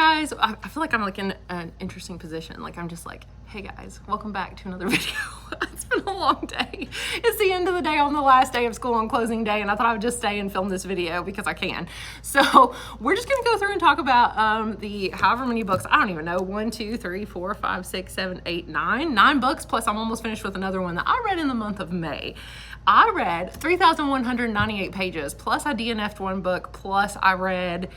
guys, I feel like I'm like in an interesting position. Like I'm just like, hey guys, welcome back to another video. It's been a long day. It's the end of the day on the last day of school on closing day, and I thought I would just stay and film this video because I can. So we're just gonna go through and talk about the however many books, I don't even know, 1, 2, 3, 4, 5, 6, 7, 8, 9. 9 books, plus I'm almost finished with another one that I read in the month of May. I read 3,198 pages, plus I DNF'd one book, plus I read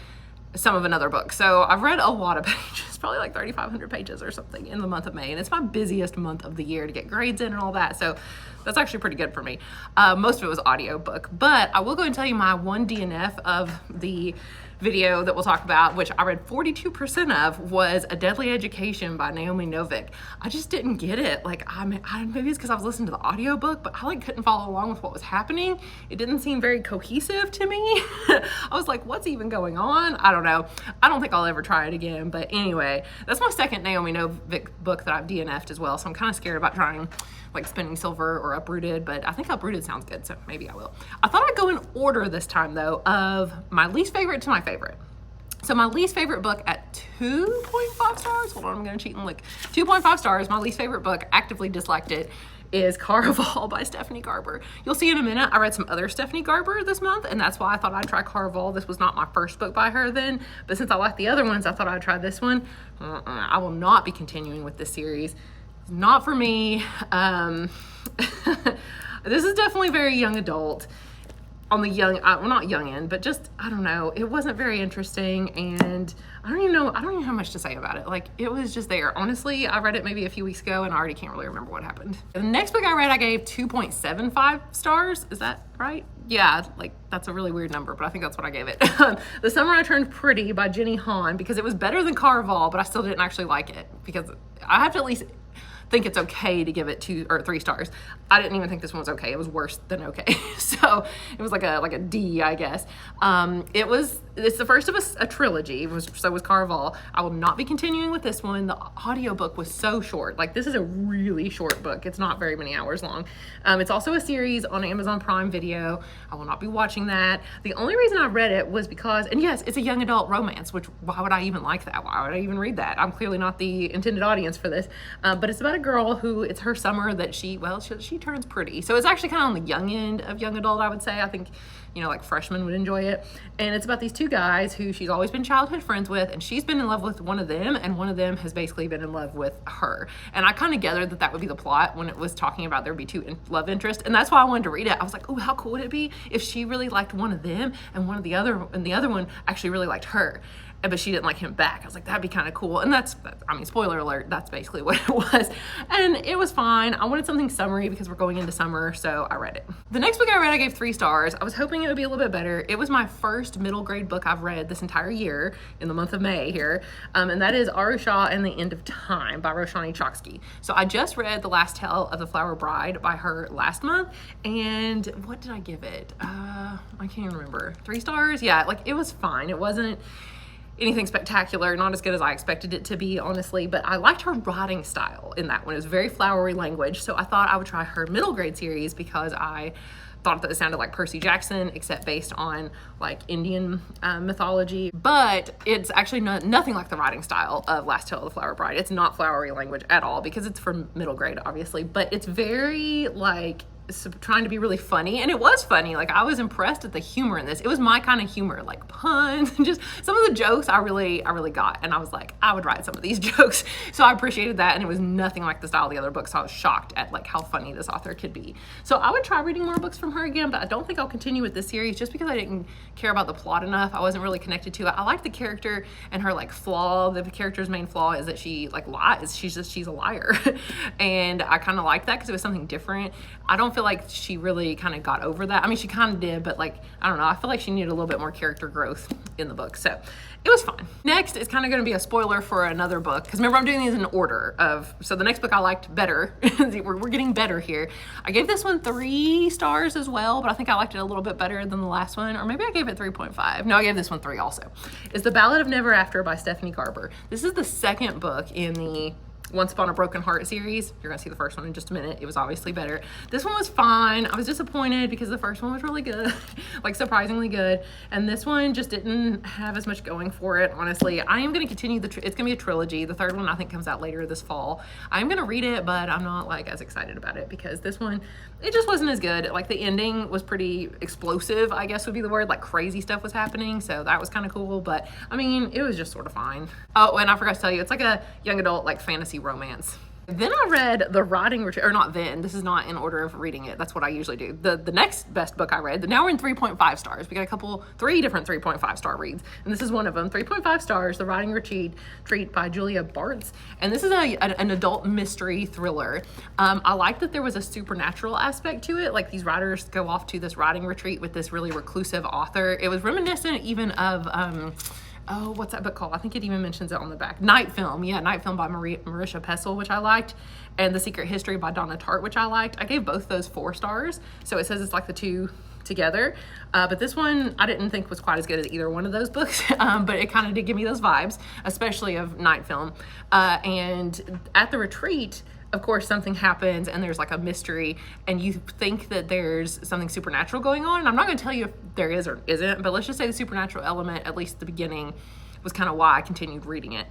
some of another book. So I've read a lot of pages, probably like 3,500 pages or something in the month of May. And it's my busiest month of the year to get grades in and all that. So that's actually pretty good for me. Most of it was audiobook, but I will go and tell you my one DNF of the video that we'll talk about, which I read 42% of, was A Deadly Education by Naomi Novik. I just didn't get it. Like maybe it's because I was listening to the audiobook, but I like couldn't follow along with what was happening. It didn't seem very cohesive to me. I was like, what's even going on? I don't know. I don't think I'll ever try it again. But anyway, that's my second Naomi Novik book that I've DNF'd as well. So I'm kind of scared about trying like Spinning Silver or Uprooted, but I think Uprooted sounds good, so maybe I will. I thought I'd go in order this time though, of my least favorite to my favorite. So my least favorite book at 2.5 stars, hold on, I'm gonna cheat and look. 2.5 stars, my least favorite book, actively disliked it, is Caraval by Stephanie Garber. You'll see in a minute, I read some other Stephanie Garber this month, and that's why I thought I'd try Caraval. This was not my first book by her then, but since I liked the other ones, I thought I'd try this one. I will not be continuing with this series. Not for me. This is definitely very young adult. On the young, well, not young end, but just, I don't know, it wasn't very interesting, and I don't even have much to say about it. Like, it was just there. Honestly, I read it maybe a few weeks ago, and I already can't really remember what happened. The next book I read, I gave 2.75 stars. Is that right? Yeah, like, that's a really weird number, but I think that's what I gave it. The Summer I Turned Pretty by Jenny Han, because it was better than Caraval, but I still didn't actually like it, because I have to at least think it's okay to give it 2 or 3 stars. I didn't even think this one was okay. It was worse than okay. So it was like a D, I guess. It's the first of a trilogy. So was Caraval. I will not be continuing with this one. The audiobook was so short. Like, this is a really short book. It's not very many hours long. It's also a series on Amazon Prime Video. I will not be watching that. The only reason I read it was because, and yes, it's a young adult romance, which why would I even like that? Why would I even read that? I'm clearly not the intended audience for this. But it's about a girl who, it's her summer that she turns pretty. So it's actually kind of on the young end of young adult, I would say. I think, like freshmen would enjoy it. And it's about these 2 guys who she's always been childhood friends with, and she's been in love with one of them, and one of them has basically been in love with her. And I kind of gathered that would be the plot when it was talking about there would be 2 love interests, and that's why I wanted to read it. I was like, oh, how cool would it be if she really liked one of them, and the other one actually really liked her, but she didn't like him back. I was like, that'd be kind of cool. And spoiler alert, that's basically what it was. And it was fine. I wanted something summery because we're going into summer, so I read it. The next book I read, I gave 3 stars. I was hoping it would be a little bit better. It was my first middle grade book I've read this entire year in the month of May here. And that is Arusha and the End of Time by Roshani Chokshi. So I just read The Last Tale of the Flower Bride by her last month. And what did I give it? I can't even remember. 3 stars? Yeah, like it was fine. It wasn't anything spectacular, not as good as I expected it to be, honestly, but I liked her writing style in that one. It was very flowery language, so I thought I would try her middle grade series because I thought that it sounded like Percy Jackson, except based on like Indian mythology. But it's actually nothing like the writing style of Last Tale of the Flower Bride. It's not flowery language at all because it's for middle grade, obviously, but it's very like trying to be really funny, and it was funny. Like, I was impressed at the humor in this. It was my kind of humor, like puns and just some of the jokes I really got, and I was like, I would write some of these jokes. So I appreciated that, and it was nothing like the style of the other books. So I was shocked at like how funny this author could be. So I would try reading more books from her again, but I don't think I'll continue with this series just because I didn't care about the plot enough. I wasn't really connected to it. I liked the character and her like flaw. The character's main flaw is that she like lies. She's a liar. And I kind of liked that because it was something different. I don't feel like she really kind of got over that. I mean, she kind of did, but like, I don't know. I feel like she needed a little bit more character growth in the book. So it was fine. Next is kind of going to be a spoiler for another book, because remember, I'm doing these in order of, so the next book I liked better. we're getting better here. I gave this one 3 stars as well, but I think I liked it a little bit better than the last one, or maybe I gave it 3.5. No, I gave this one 3 also. It's The Ballad of Never After by Stephanie Garber. This is the second book in the Once Upon a Broken Heart series. You're gonna see the first one in just a minute. It was obviously better. This one was fine. I was disappointed because the first one was really good, like surprisingly good. And this one just didn't have as much going for it, honestly. I am gonna continue it's gonna be a trilogy. The third one I think comes out later this fall. I'm gonna read it, but I'm not like as excited about it because this one, it just wasn't as good. Like the ending was pretty explosive, I guess would be the word, like crazy stuff was happening. So that was kind of cool, but I mean, it was just sort of fine. Oh, and I forgot to tell you, it's like a young adult, like fantasy romance. Then I read The Writing Retreat, or not then, this is not in order of reading it. That's what I usually do. The next best book I read, now we're in 3.5 stars. We got three different 3.5 star reads. And this is one of them, 3.5 stars, The Writing Retreat by Julia Bartz. And this is an adult mystery thriller. I like that there was a supernatural aspect to it. Like these writers go off to this writing retreat with this really reclusive author. It was reminiscent even of, oh, what's that book called? I think it even mentions it on the back. Night Film. Yeah, Night Film by Marisha Pessl, which I liked. And The Secret History by Donna Tartt, which I liked. I gave both those 4 stars. So it says it's like the two together. But this one I didn't think was quite as good as either one of those books. But it kind of did give me those vibes, especially of Night Film. And at the retreat, of course, something happens and there's like a mystery and you think that there's something supernatural going on. And I'm not going to tell you if there is or isn't, but let's just say the supernatural element, at least the beginning, was kind of why I continued reading it.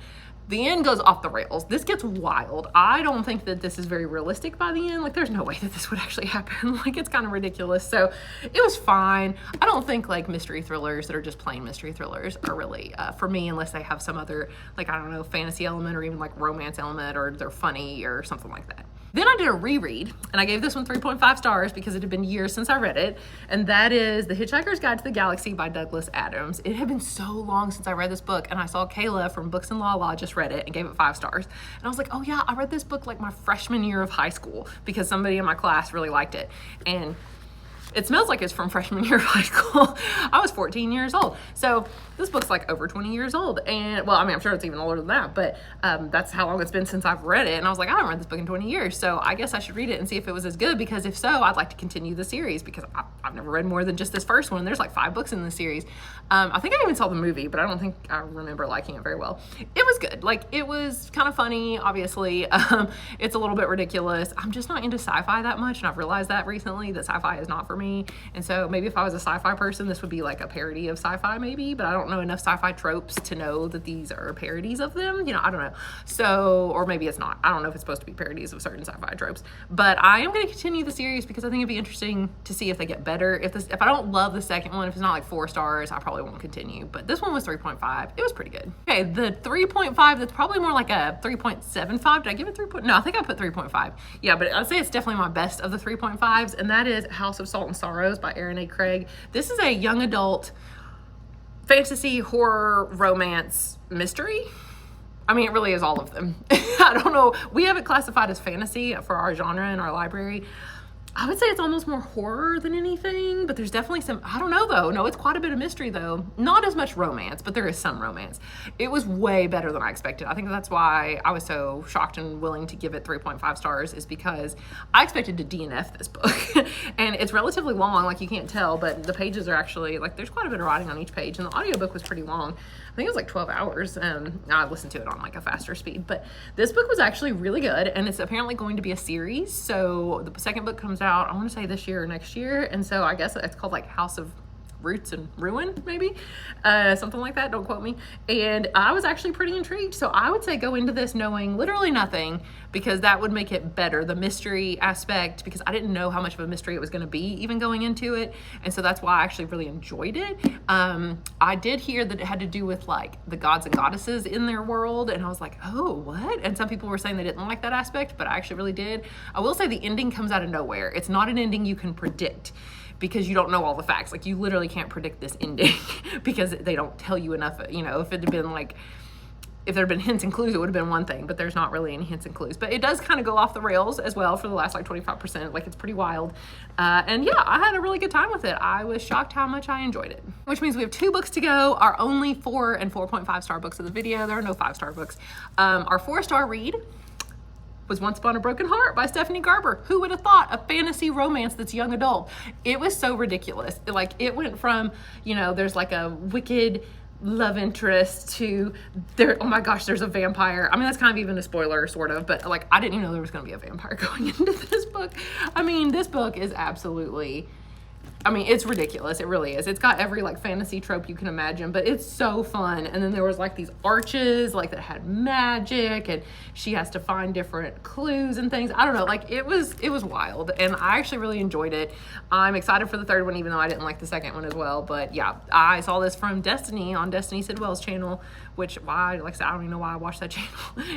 The end goes off the rails. This gets wild. I don't think that this is very realistic by the end. Like there's no way that this would actually happen. Like it's kind of ridiculous. So it was fine. I don't think like mystery thrillers that are just plain mystery thrillers are really for me, unless they have some other, like, I don't know, fantasy element or even like romance element or they're funny or something like that. Then I did a reread, and I gave this one 3.5 stars because it had been years since I read it, and that is The Hitchhiker's Guide to the Galaxy by Douglas Adams. It had been so long since I read this book, and I saw Kayla from Books and La just read it and gave it 5 stars. And I was like, oh yeah, I read this book like my freshman year of high school because somebody in my class really liked it. And it smells like it's from freshman year of high school. I was 14 years old. So this book's like over 20 years old. And well, I mean, I'm sure it's even older than that, but that's how long it's been since I've read it. And I was like, I haven't read this book in 20 years. So I guess I should read it and see if it was as good, because if so, I'd like to continue the series because I've never read more than just this first one. There's like 5 books in the series. I think I even saw the movie, but I don't think I remember liking it very well. It was good. Like it was kind of funny, obviously. It's a little bit ridiculous. I'm just not into sci-fi that much. And I've realized that recently, that sci-fi is not for me. And so maybe if I was a sci-fi person, this would be like a parody of sci-fi maybe, but I don't know enough sci-fi tropes to know that these are parodies of them. You know, I don't know. So, or maybe it's not. I don't know if it's supposed to be parodies of certain sci-fi tropes, but I am going to continue the series because I think it'd be interesting to see if they get better. If I don't love the second one, if it's not like 4 stars, I probably won't continue, but this one was 3.5. It was pretty good. Okay. The 3.5, that's probably more like a 3.75. Did I give it 3. No, I think I put 3.5. Yeah, but I'd say it's definitely my best of the 3.5s. And that is House of Salt and Sorrows by Erin A. Craig. This is a young adult fantasy, horror, romance, mystery. I mean, it really is all of them. I don't know. We have it classified as fantasy for our genre in our library. I would say it's almost more horror than anything, but there's definitely some, I don't know though. No, it's quite a bit of mystery though. Not as much romance, but there is some romance. It was way better than I expected. I think that's why I was so shocked and willing to give it 3.5 stars, is because I expected to DNF this book. And it's relatively long, like you can't tell, but the pages are actually, like there's quite a bit of writing on each page, and the audiobook was pretty long. I think it was like 12 hours. I listened to it on like a faster speed, but this book was actually really good, and it's apparently going to be a series. So the second book comes out, I want to say this year or next year, and so I guess it's called like House of Roots and Ruin, maybe something like that. Don't quote me. And I was actually pretty intrigued. So I would say go into this knowing literally nothing, because that would make it better. The mystery aspect, because I didn't know how much of a mystery it was going to be even going into it. And so that's why I actually really enjoyed it. I did hear that it had to do with like the gods and goddesses in their world. And I was like, oh, what? And some people were saying they didn't like that aspect, but I actually really did. I will say the ending comes out of nowhere. It's not an ending you can predict, because you don't know all the facts. Like you literally can't predict this ending because they don't tell you enough. You know, if it had been like, if there had been hints and clues, it would have been one thing, but there's not really any hints and clues. But it does kind of go off the rails as well for the last like 25%. Like it's pretty wild. And yeah, I had a really good time with it. I was shocked how much I enjoyed it. Which means we have 2 books to go. Our only 4 and 4.5 star books of the video. There are no 5-star books. Our 4-star read was Once Upon a Broken Heart by Stephanie Garber. Who would have thought? A fantasy romance that's young adult. It was so ridiculous. Like it went from, you know, there's like a wicked love interest to there. Oh my gosh, there's a vampire. I mean, that's kind of even a spoiler, sort of, but like, I didn't even know there was going to be a vampire going into this book. I mean, this book is absolutely, I mean, it's ridiculous. It really is. It's got every like fantasy trope you can imagine, but it's so fun. And then there was like these arches like that had magic, and she has to find different clues and things. I don't know, like it was wild, and I actually really enjoyed it. I'm excited for the third one, even though I didn't like the second one as well. But yeah, I saw this from Destiny on Destiny Sidwell's channel, which like I said, I don't even know why I watch that channel.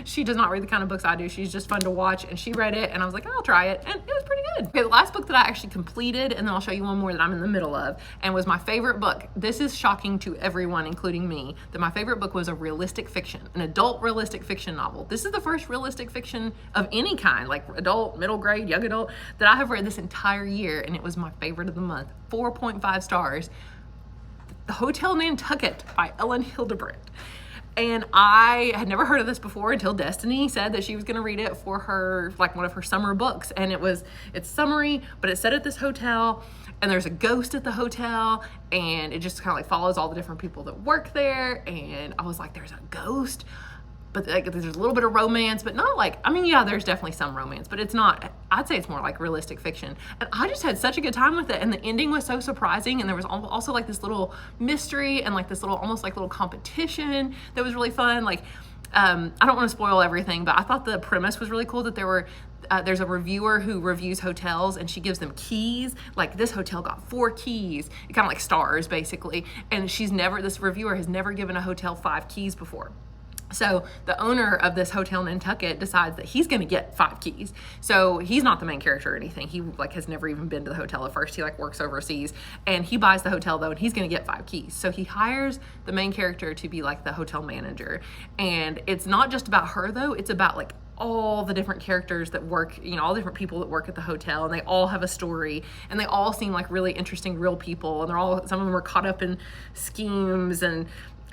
She does not read the kind of books I do. She's just fun to watch, and she read it, and I was like, I'll try it, and it was pretty good. Okay, the last book that I actually completed, and then I'll show you one more that I'm in the middle of, and was my favorite book. This is shocking to everyone, including me, that my favorite book was a realistic fiction, an adult realistic fiction novel. This is the first realistic fiction of any kind, like adult, middle grade, young adult, that I have read this entire year, and it was my favorite of the month. 4.5 stars. The Hotel Nantucket by Ellen Hildebrandt. And I had never heard of this before until Destiny said that she was going to read it for her, like one of her summer books. And it's summery, but it's set at this hotel, and there's a ghost at the hotel, and it just kind of like follows all the different people that work there. And I was like, there's a ghost, but like there's a little bit of romance, but not like, I mean, yeah, there's definitely some romance, but it's not, I'd say it's more like realistic fiction. And I just had such a good time with it, and the ending was so surprising, and there was also like this little mystery and like this little, almost like little competition that was really fun. Like, I don't want to spoil everything, but I thought the premise was really cool, that there's a reviewer who reviews hotels, and she gives them keys. Like, this hotel got 4 keys, kind of like stars basically, and this reviewer has never given a hotel 5 keys before. So the owner of this Hotel Nantucket decides that he's going to get 5 keys. So he's not the main character or anything. He like has never even been to the hotel at first. He like works overseas, and he buys the hotel though, and he's going to get 5 keys. So he hires the main character to be like the hotel manager. And it's not just about her though. It's about like all the different characters that work, you know, all the different people that work at the hotel, and they all have a story, and they all seem like really interesting real people, and some of them are caught up in schemes and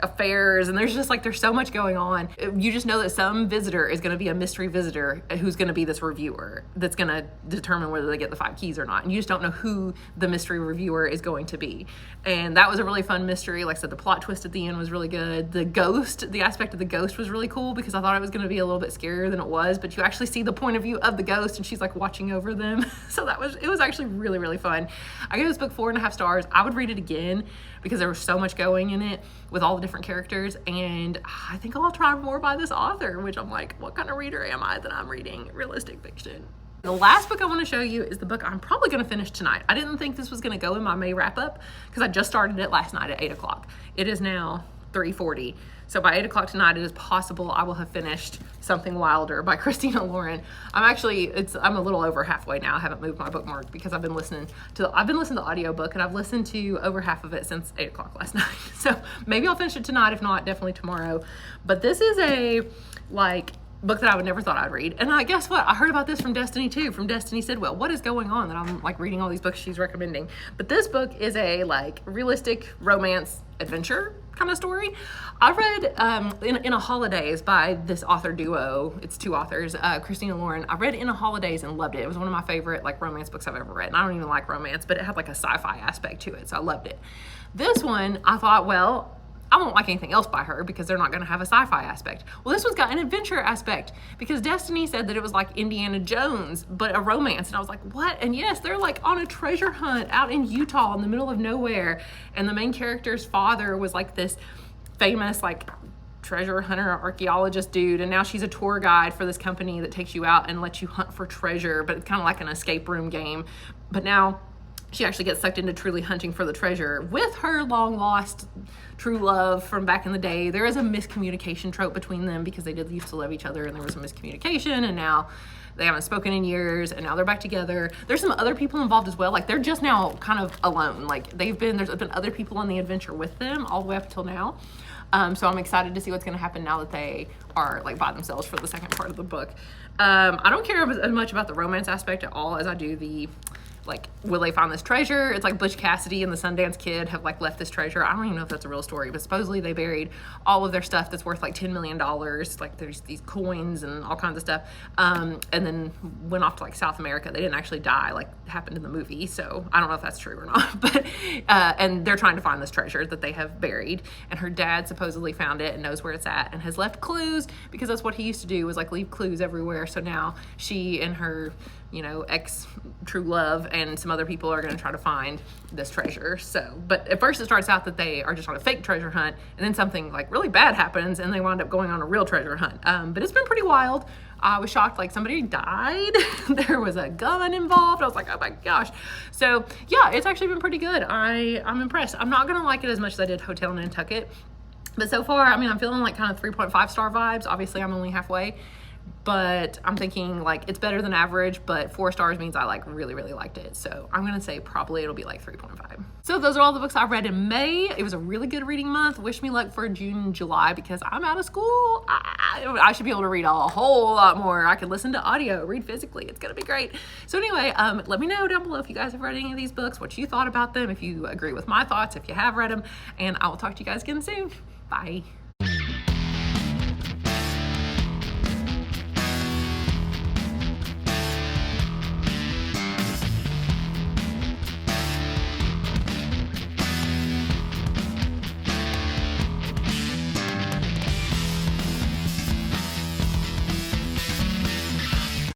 affairs, and there's so much going on. You just know that some visitor is going to be a mystery visitor who's going to be this reviewer that's going to determine whether they get the 5 keys or not, and you just don't know who the mystery reviewer is going to be. And that was a really fun mystery. Like I said, the plot twist at the end was really good. The aspect of the ghost was really cool, because I thought it was going to be a little bit scarier than it was, but you actually see the point of view of the ghost, and she's like watching over them. So it was actually really, really fun. I gave this book 4.5 stars. I would read it again, because there was so much going in it with all the different characters, and I think I'll try more by this author, which I'm like, what kind of reader am I that I'm reading realistic fiction? The last book I want to show you is the book I'm probably going to finish tonight. I didn't think this was going to go in my May wrap up, because I just started it last night at 8 o'clock. It is now 3:40. So by 8 o'clock tonight, it is possible I will have finished Something Wilder by Christina Lauren. I'm a little over halfway now. I haven't moved my bookmark, because I've been listening to the audiobook, and I've listened to over half of it since 8 o'clock last night. So maybe I'll finish it tonight. If not, definitely tomorrow. But this is a book that I would never thought I'd read. And I guess what? I heard about this from Destiny too, from Destiny Sidwell. What is going on that I'm like reading all these books she's recommending? But this book is a like realistic romance adventure kind of story. I read In a Holidays by this author duo. It's 2 authors, Christina Lauren. I read In a Holidays and loved it. It was one of my favorite like romance books I've ever read. And I don't even like romance, but it had like a sci-fi aspect to it, so I loved it. This one, I thought, well, I won't like anything else by her, because they're not going to have a sci-fi aspect. Well, this one's got an adventure aspect, because Destiny said that it was like Indiana Jones, but a romance. And I was like, what? And yes, they're like on a treasure hunt out in Utah in the middle of nowhere. And the main character's father was like this famous like treasure hunter, archaeologist dude. And now she's a tour guide for this company that takes you out and lets you hunt for treasure, but it's kind of like an escape room game. But now she actually gets sucked into truly hunting for the treasure with her long lost true love from back in the day. There is a miscommunication trope between them, because they did used to love each other, and there was a miscommunication, and now they haven't spoken in years, and now they're back together. There's some other people involved as well. Like, they're just now kind of alone. Like, there's been other people on the adventure with them all the way up until now. So I'm excited to see what's going to happen now that they are like by themselves for the second part of the book. I don't care as much about the romance aspect at all as I do the like will they find this treasure? It's like Butch Cassidy and the Sundance Kid have like left this treasure. I don't even know if that's a real story, but supposedly they buried all of their stuff that's worth like $10 million. Like there's these coins and all kinds of stuff. And then went off to like South America. They didn't actually die like happened in the movie. So I don't know if that's true or not, but, and they're trying to find this treasure that they have buried. And her dad supposedly found it and knows where it's at and has left clues, because that's what he used to do, was like leave clues everywhere. So now she and her, you know, ex true love and some other people are going to try to find this treasure. So, but at first it starts out that they are just on a fake treasure hunt, and then something like really bad happens and they wind up going on a real treasure hunt. But it's been pretty wild. I was shocked, like somebody died. There was a gun involved. I was like, oh my gosh. So yeah, it's actually been pretty good. I'm impressed. I'm not going to like it as much as I did Hotel Nantucket, but so far, I mean, I'm feeling like kind of 3.5 star vibes. Obviously I'm only halfway, but I'm thinking like it's better than average, but 4 stars means I like really, really liked it. So I'm going to say probably it'll be like 3.5. So those are all the books I read in May. It was a really good reading month. Wish me luck for June and July, because I'm out of school. I should be able to read a whole lot more. I could listen to audio, read physically. It's going to be great. So anyway, let me know down below if you guys have read any of these books, what you thought about them, if you agree with my thoughts, if you have read them, and I will talk to you guys again soon. Bye.